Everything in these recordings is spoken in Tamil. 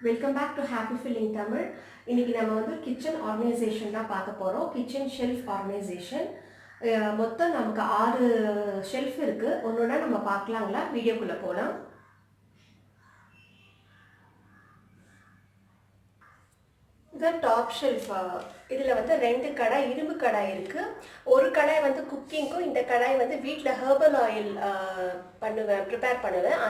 Welcome back to happy filling Tamil. இன்னைக்கு நம்ம வந்து கிச்சன் ஆர்கனைசேஷன் தான் பார்க்க போகிறோம். Kitchen shelf organisation. மொத்தம் நமக்கு 6 ஷெல்ஃப் இருக்குது. ஒன்றுனா நம்ம பார்க்கலாங்களா? வீடியோக்குள்ளே போகலாம். இது டாப் ஷெல்ஃப். இதில் வந்து 2 கடாய், இரும்பு கடாய் இருக்குது. ஒரு கடாய் வந்து குக்கிங்க்கும், இந்த கடாய் வந்து வீட்டில் ஹெர்பல் ஆயில் ப்ரிப்பேர் பண்ணுவேன்.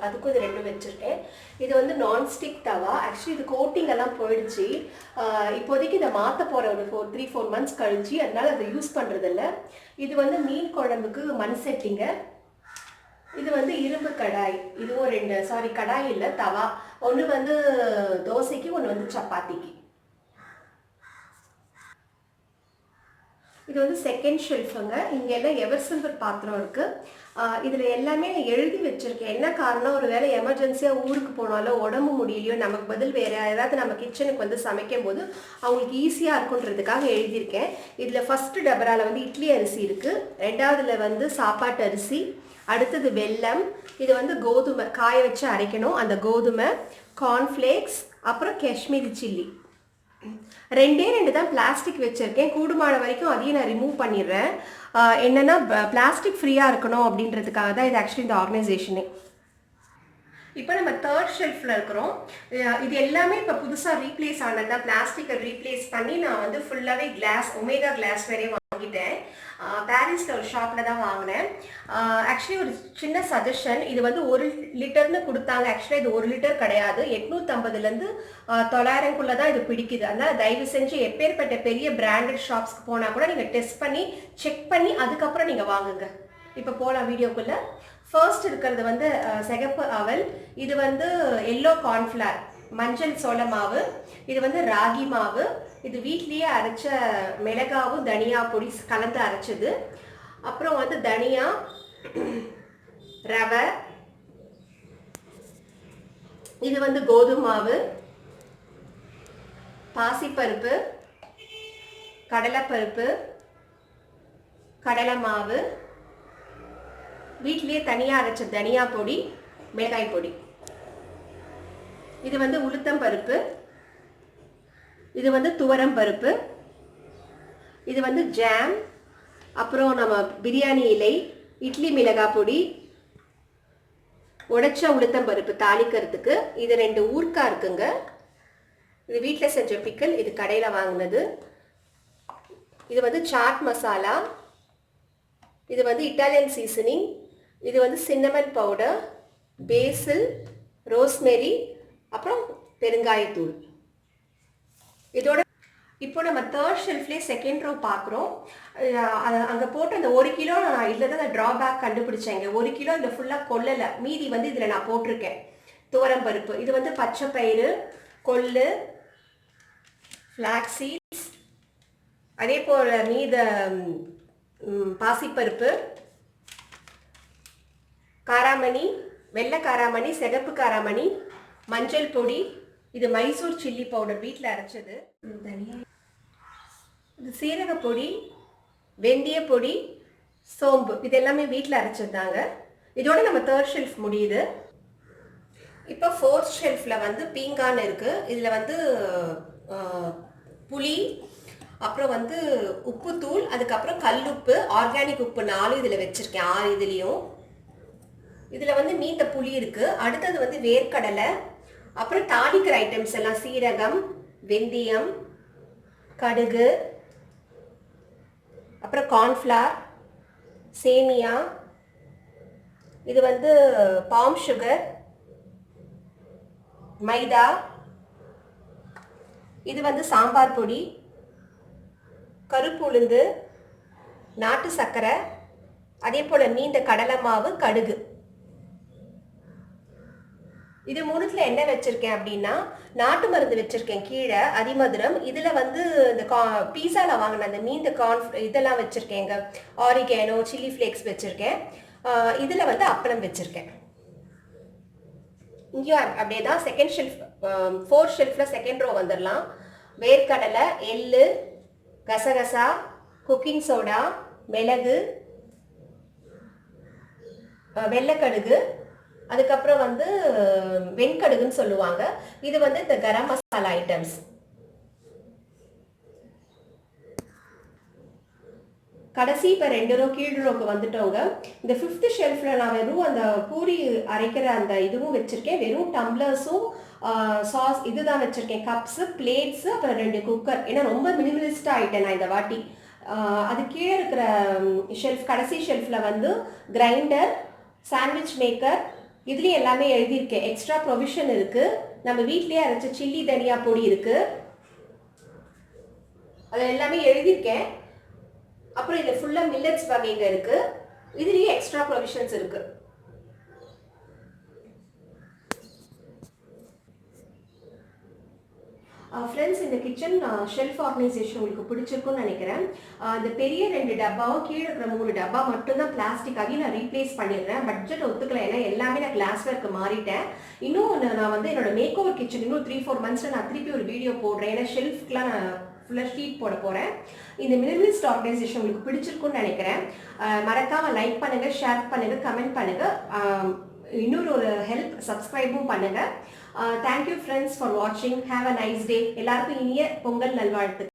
அதுக்கும் இது 2 வச்சுருக்கேன். இது வந்து நான்ஸ்டிக் தவா. ஆக்சுவலி இது கோட்டிங் எல்லாம் போயிடுச்சு. இப்போதைக்கு இதை மாற்ற போகிற ஒரு 3-4 மந்த்ஸ் கழிச்சு, அதனால் அதை யூஸ் பண்ணுறதில்ல. இது வந்து மீன் குழம்புக்கு மண் செட்டிங்க. இது வந்து இரும்பு கடாய். இதுவும் 2 கடாய் இல்லை, தவா. ஒன்று வந்து தோசைக்கு, ஒன்று வந்து சப்பாத்திக்கு. இது வந்து செகண்ட் ஷெல்ஃபுங்க. இங்கே எல்லாம் எவர் சில்வர் பாத்திரம் இருக்குது. இதில் எல்லாமே எழுதி வச்சுருக்கேன். என்ன காரணம், ஒரு வேளை எமர்ஜென்சியாக ஊருக்கு போனாலோ, உடம்பு முடியலையோ, நமக்கு பதில் வேறு ஏதாவது நம்ம கிச்சனுக்கு வந்து சமைக்கும் போது அவங்களுக்கு ஈஸியாக இருக்குன்றதுக்காக எழுதியிருக்கேன். இதில் ஃபஸ்ட்டு டபராவில் வந்து இட்லி அரிசி இருக்குது. 2வதுல வந்து சாப்பாட்டு அரிசி. அடுத்தது வெல்லம். இது வந்து கோதுமை காய வச்சு அரைக்கணும், அந்த கோதுமை, கார்ன்ஃப்ளேக்ஸ், அப்புறம் காஷ்மீரி சில்லி. 2 தான் பிளாஸ்டிக் வச்சுருக்கேன். கூடுமான வரைக்கும் அதையும் நான் ரிமூவ் பண்ணிடுறேன். என்னென்னா பிளாஸ்டிக் ஃப்ரீயாக இருக்கணும் அப்படின்றதுக்காக தான் இது ஆக்சுவலி இந்த ஆர்கனைசேஷனே. இப்போ நம்ம தேர்ட் ஷெல்ஃபில் இருக்கிறோம். இது எல்லாமே இப்போ புதுசாக ரீப்ளேஸ் ஆனது தான். பிளாஸ்டிக்கை ரீப்ளேஸ் பண்ணி நான் வந்து ஃபுல்லாகவே கிளாஸ், ஒமேகா கிளாஸ் வேறே வாங்கிட்டேன். பாரிஸில் ஒரு ஷாப்பில் தான் வாங்கினேன். ஆக்சுவலி ஒரு சின்ன சஜஷன், இது வந்து 1 லிட்டர்னு கொடுத்தாங்க. ஆக்சுவலி இது 1 லிட்டர் கிடையாது. 850லேருந்து 900க்குள்ளே தான் இது பிடிக்குது. அதனால் தயவு செஞ்சு எப்பேற்பட்ட பெரிய பிராண்டட் ஷாப்ஸ்க்கு போனால் கூட நீங்கள் டெஸ்ட் பண்ணி செக் பண்ணி அதுக்கப்புறம் நீங்கள் வாங்குங்க. இப்போ போகலாம் வீடியோக்குள்ளே. ஃபர்ஸ்ட் இருக்கிறது வந்து சிகப்பு அவல். இது வந்து எல்லோ கார்ன்ஃப்ளவர், மஞ்சள் சோள மாவு. இது வந்து ராகி மாவு. இது வீட்லேயே அரைச்ச மிளகாவும் தனியா பொடி கலந்து அரைச்சது. அப்புறம் வந்து தனியா, ரவை. இது வந்து கோதுமை மாவு, பாசிப்பருப்பு, கடலைப்பருப்பு, கடலை மாவு, வீட்லேயே தனியாக அரைச்ச தனியா பொடி, மிளகாய் பொடி. இது வந்து உளுத்தம் பருப்பு. இது வந்து துவரம் பருப்பு. இது வந்து ஜாம். அப்புறம் நம்ம பிரியாணி இலை, இட்லி மிளகாய் பொடி, உடைச்ச உளுத்தம் பருப்பு தாளிக்கிறதுக்கு. இது 2 ஊர்க்காய் இருக்குங்க. இது வீட்டில் செஞ்ச பிக்கல், இது கடையில் வாங்கினது. இது வந்து சாட் மசாலா. இது வந்து இட்டாலியன் சீசனிங். இது வந்து சின்னமன் பவுடர், பேசில், ரோஸ்மெரி, அப்புறம் பெருங்காயத்தூள். இதோட இப்போ நம்ம தேர்ட் ஷெல்ஃப்லேயே செகண்ட் ரோ பார்க்குறோம். அங்கே போட்டு அந்த 1 கிலோ நான் இதில் தான் ட்ராபேக் கண்டுபிடிச்சேங்க. 1 கிலோ இதில் ஃபுல்லாக கொள்ளலை, மீதி வந்து இதில் நான் போட்டிருக்கேன். துவரம் பருப்பு, இது வந்து பச்சை பயிறு, கொள்ளு, ஃப்ளாக்ஸ் சீட்ஸ், அதே போல் மீத பாசிப்பருப்பு, காராமணி, வெள்ளை காராமணி, சிகப்பு காராமணி, மஞ்சள் பொடி. இது மைசூர் சில்லி பவுடர் வீட்டில் அரைச்சது. இது சீரக பொடி, வெந்தய பொடி, சோம்பு. இது எல்லாமே வீட்டில் அரைச்சதாங்க. இதோட நம்ம தேர்ட் ஷெல்ஃப் முடியுது. இப்போ ஃபோர்த் ஷெல்ஃபில் வந்து பீங்கான் இருக்குது. இதில் வந்து புளி, அப்புறம் வந்து உப்புத்தூள், அதுக்கப்புறம் கல்லுப்பு, ஆர்கானிக் உப்பு 4 இதில் வச்சுருக்கேன். 6 இதுலேயும். இதில் வந்து நீத்த புளி இருக்குது. அடுத்தது வந்து வேர்க்கடலை, அப்புறம் தாளிக்கிற ஐட்டம்ஸ் எல்லாம் சீரகம், வெந்தயம், கடுகு, அப்புறம் கார்ன்ஃப்ளவர், சேமியா. இது வந்து பாம் சுகர், மைதா. இது வந்து சாம்பார் பொடி, கருப்பு உளுந்து, நாட்டு சர்க்கரை, அதே போல் நீண்ட கடலை மாவு, கடுகு. இது 3த்துல என்ன வச்சுருக்கேன் அப்படின்னா, நாட்டு மருந்து வச்சுருக்கேன் கீழே, அதிமதுரம். இதில் வந்து இந்த பீஸாவில் வாங்கின அந்த நீண்ட இதெல்லாம் வச்சுருக்கேங்க. ஆரிகேனோ, சில்லி ஃப்ளேக்ஸ் வச்சுருக்கேன். இதில் வந்து அப்பளம் வச்சுருக்கேன். இங்கேயும் அப்படியே தான். செகண்ட் ஷெல்ஃப், ஃபோர்த் ஷெல்ஃபில் செகண்ட் ரோ வந்துடலாம். வேர்க்கடலை, எள்ளு, கசகசா, குக்கிங் சோடா, மிளகு, வெள்ளைக்கடுகு, அதுக்கப்புறம் வந்து வெண்கடுகுன்னு சொல்லுவாங்க. இது வந்து இந்த கரம் மசாலா ஐட்டம்ஸ். கடைசி இப்போ 2 ரோ கீழ் ரோக்கு வந்துட்டோங்க. இந்த 5th ஷெல்ஃபில் நான் வெறும் அந்த பூரி அரைக்கிற அந்த இதுவும் வச்சுருக்கேன். வெறும் டம்ளர்ஸும் சாஸ் இதுதான் வச்சுருக்கேன். கப்ஸு, பிளேட்ஸு, அப்புறம் 2 குக்கர். ஏன்னா ரொம்ப மினிமலிஸ்டாக ஆகிட்டேன் நான் இந்த வாட்டி. அது கீழே இருக்கிற ஷெல்ஃப், கடைசி ஷெல்ஃபில் வந்து கிரைண்டர், சாண்ட்விச் மேக்கர், இதுலேயும் எல்லாமே எழுதியிருக்கேன். எக்ஸ்ட்ரா ப்ரொவிஷன் இருக்குது. நம்ம வீட்லேயே அரைச்ச சில்லி தனியா பொடி இருக்குது. அது எல்லாமே எழுதியிருக்கேன். அப்புறம் இதில் ஃபுல்லாக மில்லட்ஸ் வகைங்க இருக்குது. இதுலேயே எக்ஸ்ட்ரா ப்ரொவிஷன்ஸ் இருக்குது. ஃப்ரெண்ட்ஸ், இந்த கிச்சன் ஷெல்ஃப் ஆர்கனைசேஷன் உங்களுக்கு பிடிச்சிருக்குன்னு நினைக்கிறேன். இந்த பெரிய 2 டப்பாவும் கீழே இருக்கிற 3 டப்பா மட்டும்தான் பிளாஸ்டிக். அதையும் நான் ரீப்ளேஸ் பண்ணிடுறேன். பட்ஜெட் ஒத்துக்கல, ஏன்னா எல்லாமே நான் கிளாஸ்வேர்க்கு மாறிட்டேன். இன்னும் நான் வந்து என்னோட மேக் ஓவர் கிச்சன் இன்னும் 3-4 மந்த்ஸில் நான் திருப்பி ஒரு வீடியோ போடுறேன். ஏன்னா ஷெல்ஃப்க்குலாம் நான் ஃபுல்லாக ஷீட் போட போகிறேன். இந்த மினிமலிஸ்ட் ஆர்கனைசேஷன் உங்களுக்கு பிடிச்சிருக்குன்னு நினைக்கிறேன். மறக்காமல் லைக் பண்ணுங்கள், ஷேர் பண்ணுங்கள், கமெண்ட் பண்ணுங்கள். இன்னொரு ஒரு ஹெல்ப், சப்ஸ்கிரைபும் பண்ணுங்கள். தேங்க்யூ ஃப்ரெண்ட்ஸ் ஃபார் வாட்சிங். Have a nice day. எல்லாருக்கும் இனிய பொங்கல் நல்வாழ்த்து.